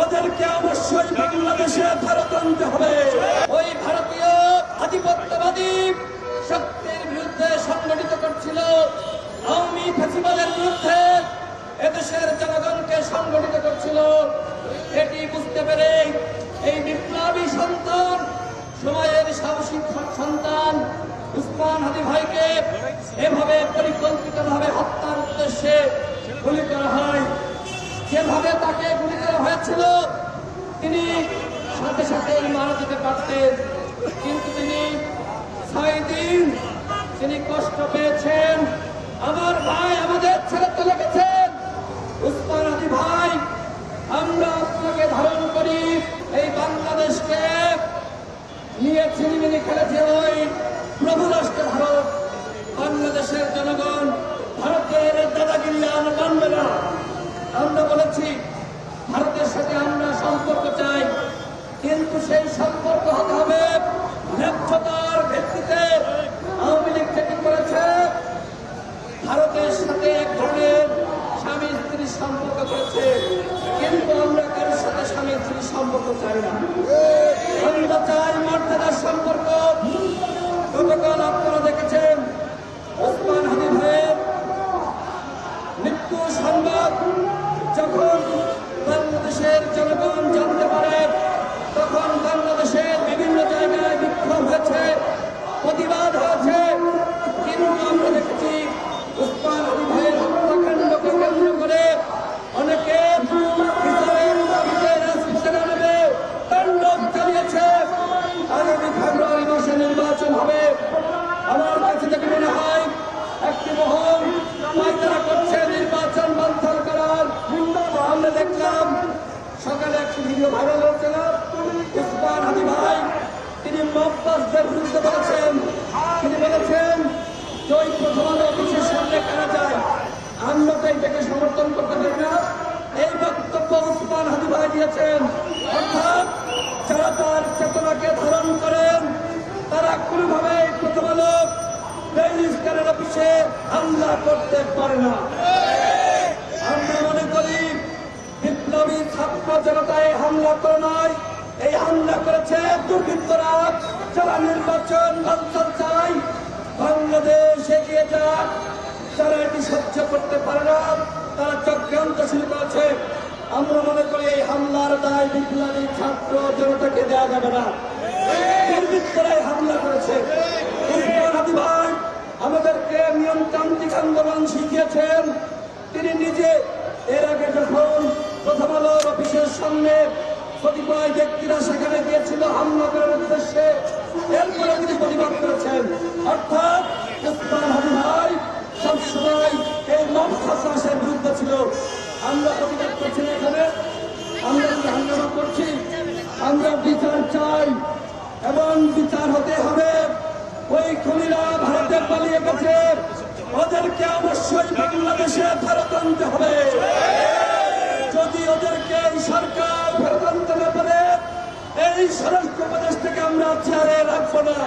ওদেরকে অবশ্যই বাংলাদেশে ফেরত আনতে হবে। ওই ভারতীয় আধিপত্যবাদী শক্তির বিরুদ্ধে সংগঠিত করছিল আওয়ামী ফ্যাসিবাদের বিরুদ্ধে এদেশের জনগণকে সংগঠিত করছিল। এটি বুঝতে পেরে এই বিপ্লবী সন্তান, সময়ের সাহসিক সন্তান উসমান হাদী ভাইকে এভাবে পরিকল্পিতভাবে হত্যার উদ্দেশ্যে গুলি করা হয়। যেভাবে তাকে গুলি করা হয়েছিল তিনি সাথে সাথে মারা যেতে পারতেন, কিন্তু তিনি 6 দিন তিনি কষ্ট পেয়েছেন। আমার ভাই আমাদের ছেড়ে চলে গেছেন। উসমান হাদী ভাই, আমরা আপনাকে ধারণ করি। এই বাংলাদেশকে নিয়ে ছিনিমিনি খেলেছে ওই প্রভু রাষ্ট্র ভারত। বাংলাদেশের জনগণ ভারতের দাদাগিরি আর মানবে না। আমরা বলেছি ভারতের সাথে আমরা সম্পর্ক চাই, কিন্তু সেই সম্পর্ক হতে হবে ন্যায্যতার ভিত্তিতে। আওয়ামী লীগ যেটি করেছে, ভারতের সাথে এক ধরনের স্বামী স্ত্রীর সম্পর্ক করেছে, কিন্তু আমরা কারোর সাথে স্বামী স্ত্রীর সম্পর্ক চাই না। আমরা চাই মর্যাদার সম্পর্ক। গতকাল আপনারা দেখেছেন ওসমান হাদী ভাইয়ের মৃত্যু সংবাদ যখন বাংলাদেশের জনগণ জানতে পারে, তখন বাংলাদেশের বিভিন্ন জায়গায় বিক্ষোভ হয়েছে, প্রতিবাদ হয়েছে। কিন্তু আমরা দেখেছি ওসমান হাদী ভাইয়ের হত্যাকাণ্ডকে কেন্দ্র করে অনেকে ইসরায়েল দাবিতে রাজপথে নামবে, তাণ্ডব চালিয়েছে। আগামী ফেব্রুয়ারি মাসে নির্বাচন হবে। আমার কাছে থেকে মনে হয় একটি মহল পায়তারা করছে নির্বাচন বানচাল করার। আমরা দেখলাম সকালে একটি ভিডিও ভাইরাল হচ্ছিল। উসমান হাদী ভাই তিনি মববাসদের বিরুদ্ধে বলেছেন, তিনি বলেছেন যে ওই প্রথম আলো অফিসের সামনে কেনা যায়, আমরা তো এটাকে সমর্থন করতে পারি না। এই বক্তব্য উসমান হাদী ভাই দিয়েছেন। অর্থাৎ যারা তার চেতনাকে ধারণ করেন তারা কোনোভাবে প্রথম আলো রেজিস্ট্রারের অফিসে হামলা করতে পারে না। আমরা মনে করি বিপ্লবী ছাত্র জনতায় হামলা করে নয়, এই হামলা করেছে দুর্বৃত্তরা, যারা নির্বাচন বানচাল চায়। বাংলাদেশ এগিয়ে যাক, যারা এটি সহ্য করতে পারে না তারা চক্রান্ত শুরু করেছে। আমরা মনে করি এই হামলার দায় বিপ্লবী ছাত্র জনতাকে দেওয়া যাবে না। দুর্বৃত্তরাই হামলা করেছে। উসমান হাদী ভাই আমাদেরকে নিয়মতান্ত্রিক আন্দোলন শিখিয়েছেন। তিনি নিজে এর আগে যখন প্রথম আলোর অফিসের সামনে কতিপয় ব্যক্তিরা সেখানে গিয়েছিল হামলা করার উদ্দেশ্যে, এরপরে তিনি প্রতিবাদ করেছেন। অর্থাৎ উসমান হাদী ভাই সবসময় এই মবসের বিরুদ্ধে ছিল। আমরা প্রতিবাদ করছি না, এখানে আমরা হাঙ্গামা করছি। আমরা বিচার চাই এবং বিচার হতে হবে। ওই খুনিরা ভারতে পালিয়ে গেছে, ওদেরকে অবশ্যই বাংলাদেশে ফেরত আনতে হবে। যদি ওদেরকে এই সরকার ফেরত আনতে না পারে, এই স্বরাষ্ট্র প্রদেশ থেকে আমরা চেয়ারে রাখবো না।